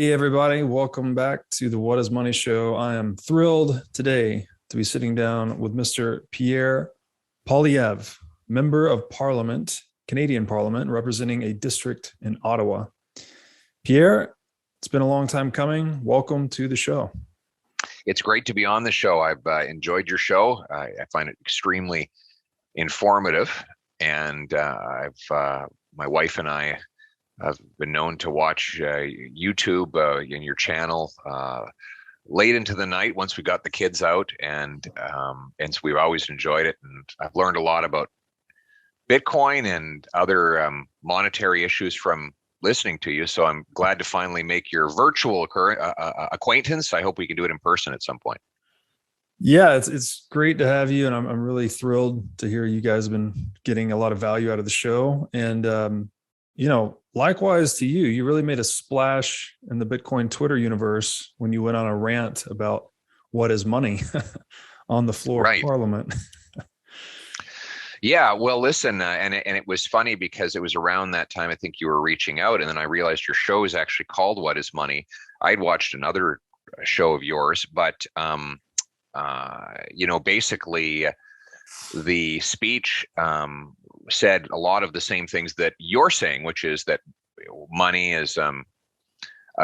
Hey, everybody, welcome back to the What is Money show. I am thrilled today to be sitting down with Mr. Pierre Poilievre, Member of Parliament, Canadian Parliament, representing a district in Ottawa. Pierre, it's been a long time coming. Welcome to the show. It's great to be on the show. I've enjoyed your show. I find it extremely informative, and my wife and I have been known to watch YouTube in your channel late into the night once we got the kids out, and so we've always enjoyed it. And I've learned a lot about Bitcoin and other monetary issues from listening to you. So I'm glad to finally make your virtual acquaintance. I hope we can do it in person at some point. Yeah, it's great to have you, and I'm really thrilled to hear you guys have been getting a lot of value out of the show. And likewise to you, you really made a splash in the Bitcoin Twitter universe when you went on a rant about what is money on the floor Right. of Parliament. Yeah, well, listen, and it was funny because it was around that time I think you were reaching out, and then I realized your show is actually called "What Is Money." I'd watched another show of yours, but basically the speech said a lot of the same things that you're saying, which is that money is a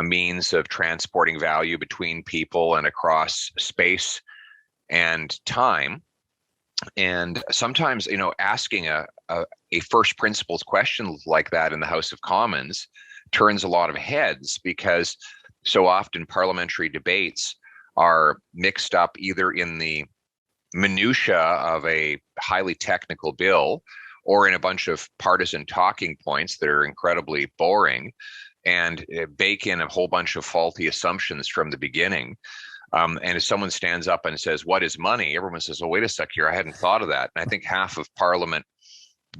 means of transporting value between people and across space and time. And sometimes, asking a first principles question like that in the House of Commons turns a lot of heads, because so often parliamentary debates are mixed up either in the minutia of a highly technical bill or in a bunch of partisan talking points that are incredibly boring and bake in a whole bunch of faulty assumptions from the beginning. And if someone stands up and says, "What is money?" everyone says, "Oh, wait a sec here, I hadn't thought of that." And I think half of Parliament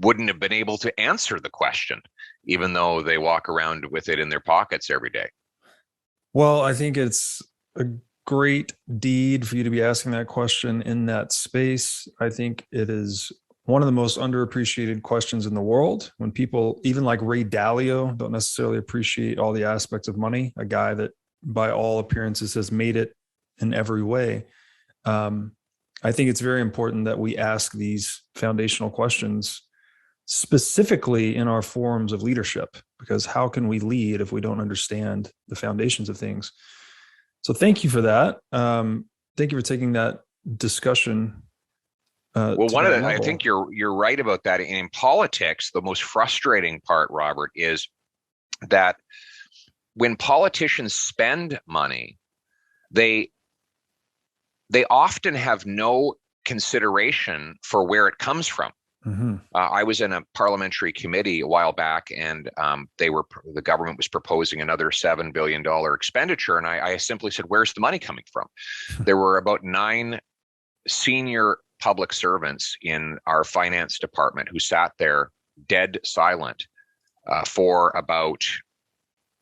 wouldn't have been able to answer the question, even though they walk around with it in their pockets every day. Well, I think it's a great deed for you to be asking that question in that space. I think it is one of the most underappreciated questions in the world. When people, even like Ray Dalio, don't necessarily appreciate all the aspects of money, a guy that by all appearances has made it in every way. I think it's very important that we ask these foundational questions specifically in our forums of leadership, because how can we lead if we don't understand the foundations of things? So thank you for that. Thank you for taking that discussion. Well, I think you're right about that. In politics, the most frustrating part, Robert, is that when politicians spend money, they often have no consideration for where it comes from. Mm-hmm. I was in a parliamentary committee a while back, and the government was proposing another $7 billion expenditure, and I simply said, "Where's the money coming from?" There were about 9 senior public servants in our finance department who sat there dead silent for about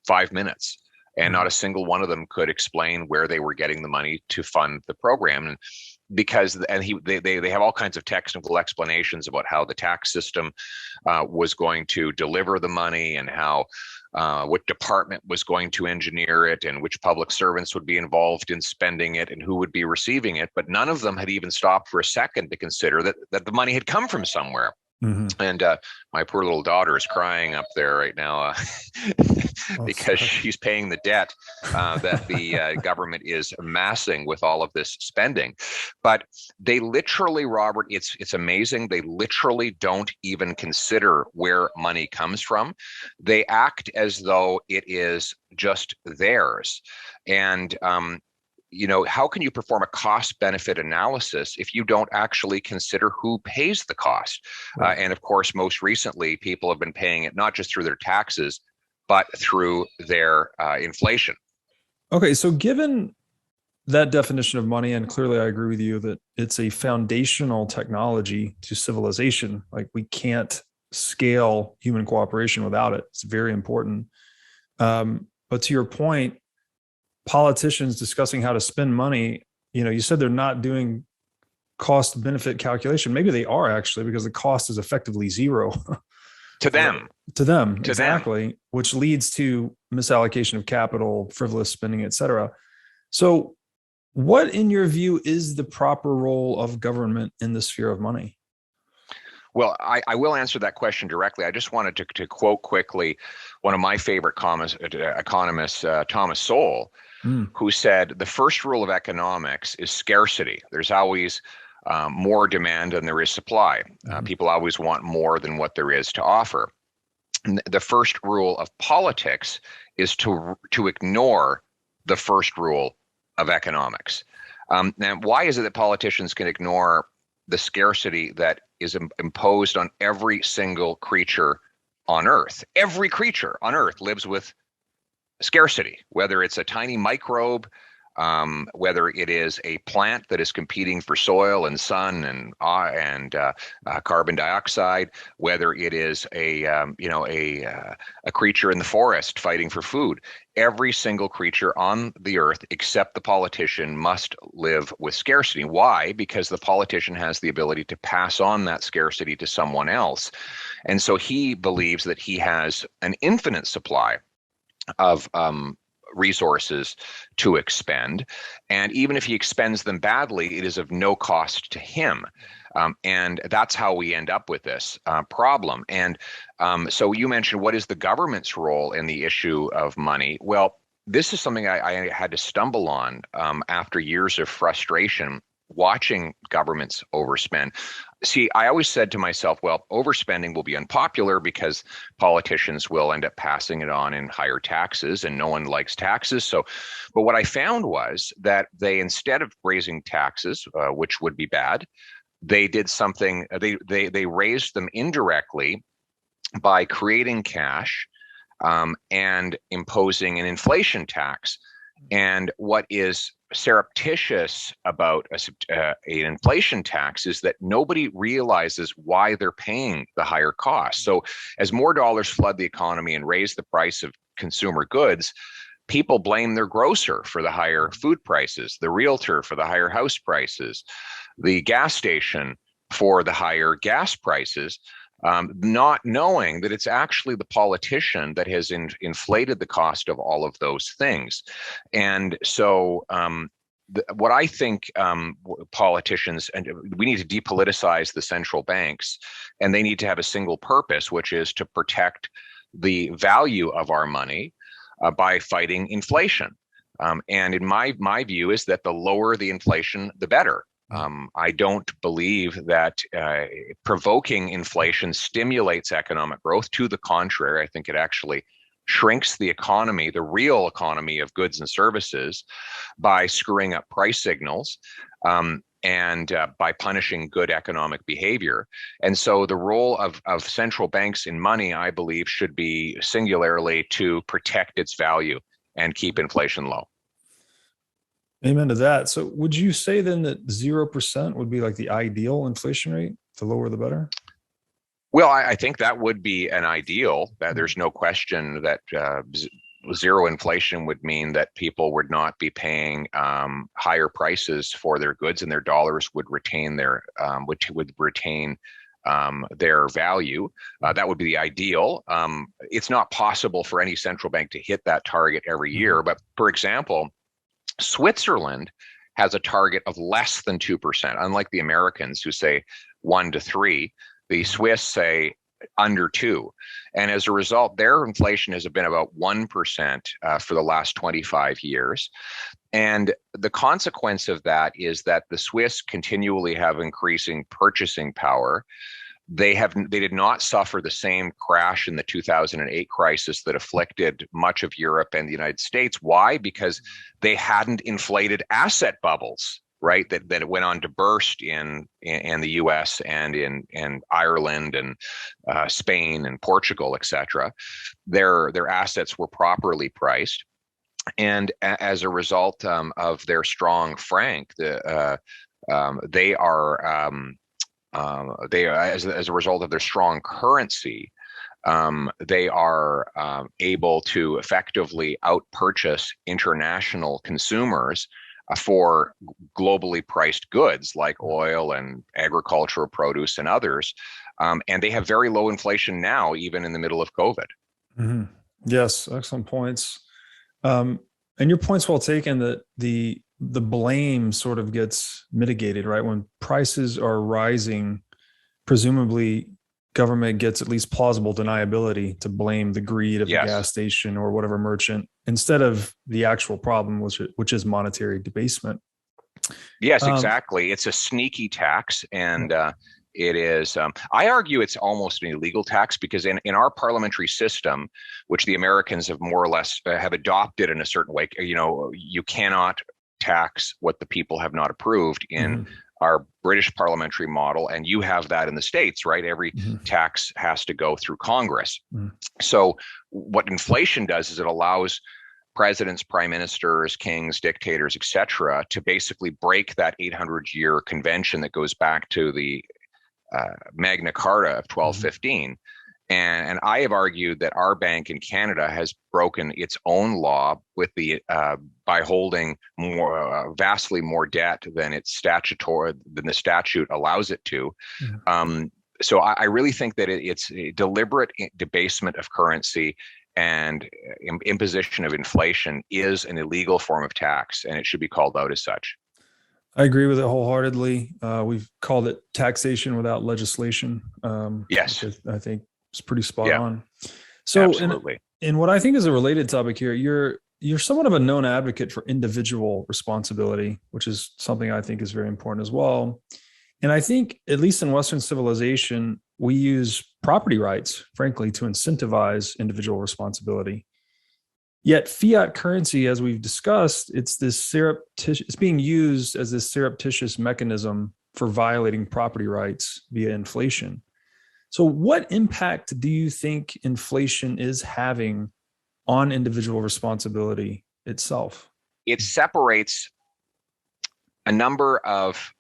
5 minutes. And not a single one of them could explain where they were getting the money to fund the program. And they have all kinds of technical explanations about how the tax system was going to deliver the money, and how what department was going to engineer it, and which public servants would be involved in spending it, and who would be receiving it. But none of them had even stopped for a second to consider that the money had come from somewhere. Mm-hmm. And my poor little daughter is crying up there right now because she's paying the debt that the government is amassing with all of this spending. But they literally, Robert, it's amazing. They literally don't even consider where money comes from. They act as though it is just theirs. And how can you perform a cost benefit analysis if you don't actually consider who pays the cost? Right. And of course, most recently, people have been paying it not just through their taxes, but through their inflation. Okay, so given that definition of money, and clearly I agree with you that it's a foundational technology to civilization, like we can't scale human cooperation without it. It's very important. But to your point, politicians discussing how to spend money, you said they're not doing cost benefit calculation. Maybe they are actually, because the cost is effectively zero To them. to them, To them. exactly, which leads to misallocation of capital, frivolous spending, et cetera. So, what, in your view, is the proper role of government in the sphere of money? Well, I will answer that question directly. I just wanted to quote quickly one of my favorite economists, Thomas Sowell, Mm, who said the first rule of economics is scarcity. There's always more demand than there is supply. mhm. People always want more than what there is to offer. And the first rule of politics is to ignore the first rule of economics. Now, why is it that politicians can ignore the scarcity that is imposed on every single creature on Earth? Every creature on Earth lives with scarcity, whether it's a tiny microbe, whether it is a plant that is competing for soil and sun and carbon dioxide, whether it is a creature in the forest fighting for food. Every single creature on the earth, except the politician, must live with scarcity. Why? Because the politician has the ability to pass on that scarcity to someone else. And so he believes that he has an infinite supply of resources to expend. And even if he expends them badly, it is of no cost to him. And that's how we end up with this problem. And so you mentioned, what is the government's role in the issue of money? Well, this is something I had to stumble on after years of frustration watching governments overspend. See, I always said to myself, well, overspending will be unpopular because politicians will end up passing it on in higher taxes, and no one likes taxes. So, but what I found was that they, instead of raising taxes, which would be bad, they did something. They raised them indirectly by creating cash and imposing an inflation tax. And what is surreptitious about an inflation tax is that nobody realizes why they're paying the higher cost. So as more dollars flood the economy and raise the price of consumer goods, people blame their grocer for the higher food prices, the realtor for the higher house prices, the gas station for the higher gas prices. Not knowing that it's actually the politician that has inflated the cost of all of those things. And so what I think politicians, and we need to depoliticize the central banks, and they need to have a single purpose, which is to protect the value of our money by fighting inflation. And in my view is that the lower the inflation, the better. I don't believe that provoking inflation stimulates economic growth. To the contrary, I think it actually shrinks the economy, the real economy of goods and services, by screwing up price signals and by punishing good economic behavior. And so the role of central banks in money, I believe, should be singularly to protect its value and keep inflation low. Amen to that. So, would you say then that 0% would be like the ideal inflation rate? The lower, the better? Well, I think that would be an ideal. That there's no question that zero inflation would mean that people would not be paying higher prices for their goods, and their dollars would retain would retain their value. That would be the ideal. It's not possible for any central bank to hit that target every year. But for example, Switzerland has a target of less than 2%, unlike the Americans who say 1 to 3. The Swiss say under 2. And as a result, their inflation has been about 1% for the last 25 years. And the consequence of that is that the Swiss continually have increasing purchasing power. They did not suffer the same crash in the 2008 crisis that afflicted much of Europe and the United States. Why? Because they hadn't inflated asset bubbles, right? That went on to burst in the U.S. and in Ireland and Spain and Portugal, etc. Their assets were properly priced, and as a result of their strong franc, they are. As a result of their strong currency, they are able to effectively outpurchase international consumers for globally priced goods like oil and agricultural produce and others. And they have very low inflation now, even in the middle of COVID. Mhm. Yes, excellent points. And your point's well taken that the blame sort of gets mitigated, right? When prices are rising, presumably government gets at least plausible deniability to blame the greed of the Yes. gas station or whatever merchant instead of the actual problem, which is monetary debasement. Yes, Um, exactly. It's a sneaky tax, yeah. and it is. I argue it's almost an illegal tax because in our parliamentary system, which the Americans have more or less have adopted in a certain way, you cannot tax what the people have not approved in Mhm. our British parliamentary model, and you have that in the States, right? Every Mhm. tax has to go through Congress. Mhm. So what inflation does is it allows presidents, prime ministers, kings, dictators, etc., to basically break that 800-year convention that goes back to the Magna Carta of Mhm. 1215. And I have argued that our bank in Canada has broken its own law with the by holding more vastly more debt than its statutory than the statute allows it to. Mhm. So I really think that it's a deliberate debasement of currency, and imposition of inflation is an illegal form of tax, and it should be called out as such. I agree with it wholeheartedly. We've called it taxation without legislation, Yes. which I think is pretty spot Yeah, on. So, absolutely. in what I think is a related topic here, you're somewhat of a known advocate for individual responsibility, which is something I think is very important as well. And I think, at least in Western civilization, we use property rights, frankly, to incentivize individual responsibility. Yet fiat currency, as we've discussed, it's being used as this surreptitious mechanism for violating property rights via inflation. So, what impact do you think inflation is having on individual responsibility itself? It separates a number of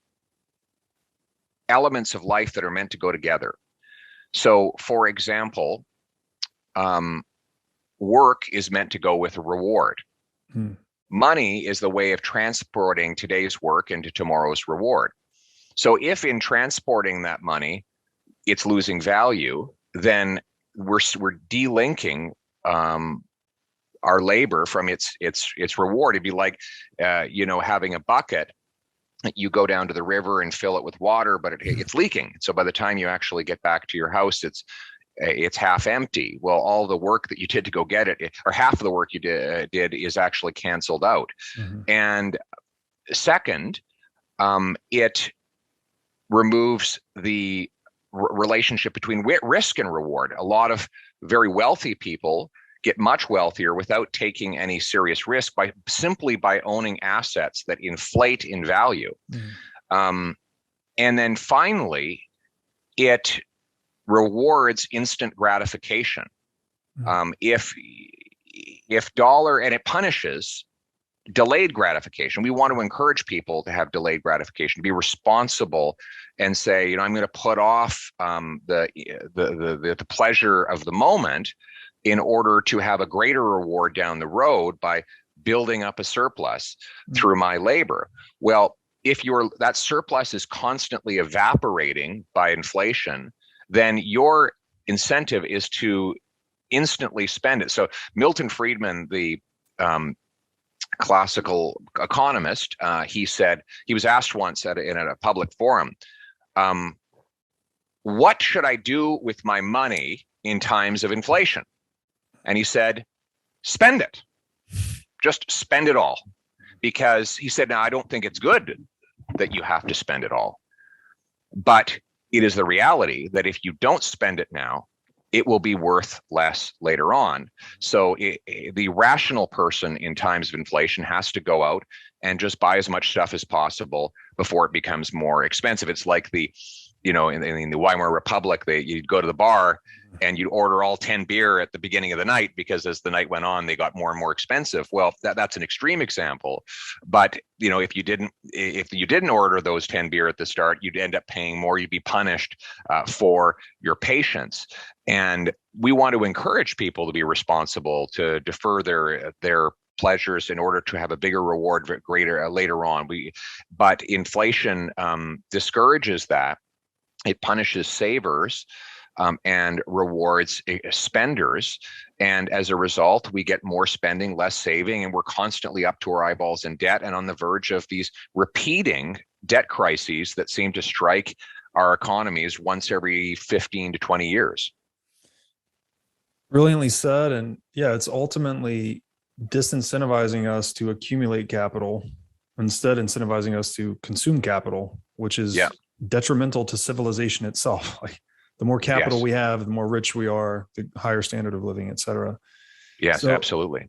elements of life that are meant to go together. So, for example, um, work is meant to go with a reward. Hmm. Money is the way of transporting today's work into tomorrow's reward. So, if in transporting that money, it's losing value, then we're delinking um, our labor from its reward. It'd be like having a bucket. You go down to the river and fill it with water, but it's leaking. So by the time you actually get back to your house, it's half empty. Well, all the work that you did to go get it, or half of the work you did is actually canceled out. Mhm. And second, it removes the relationship between risk and reward. A lot of very wealthy people get much wealthier without taking any serious risk by simply by owning assets that inflate in value. Mhm. Um, and then finally, it rewards instant gratification. Mhm. If dollar and it punishes delayed gratification. We want to encourage people to have delayed gratification, to be responsible, and say, I'm going to put off the pleasure of the moment in order to have a greater reward down the road by building up a surplus Mhm. through my labor. Well, if that surplus is constantly evaporating by inflation, then your incentive is to instantly spend it. So Milton Friedman, the classical economist, he said, he was asked once in a public forum, um, what should I do with my money in times of inflation? And he said, spend it. Just spend it all. Because he said, now, I don't think it's good that you have to spend it all. But it is the reality that if you don't spend it now, it will be worth less later on. So the rational person in times of inflation has to go out and just buy as much stuff as possible before it becomes more expensive. It's like in the Weimar Republic, you'd go to the bar and you'd order all 10 beer at the beginning of the night because as the night went on, they got more and more expensive. Well, that's an extreme example. But if you didn't order those 10 beer at the start, you'd end up paying more. You'd be punished for your patience. And we want to encourage people to be responsible, to defer their pleasures in order to have a bigger reward greater later on. But inflation discourages that. it punishes savers and rewards spenders. And as a result, we get more spending, less saving, and we're constantly up to our eyeballs in debt and on the verge of these repeating debt crises that seem to strike our economies once every 15 to 20 years. Brilliantly said. And yeah, it's ultimately disincentivizing us to accumulate capital, instead incentivizing us to consume capital, which is Yeah. detrimental to civilization itself. Like the more capital Yes. we have, the more rich we are, the higher standard of living, et cetera. Yes, So absolutely.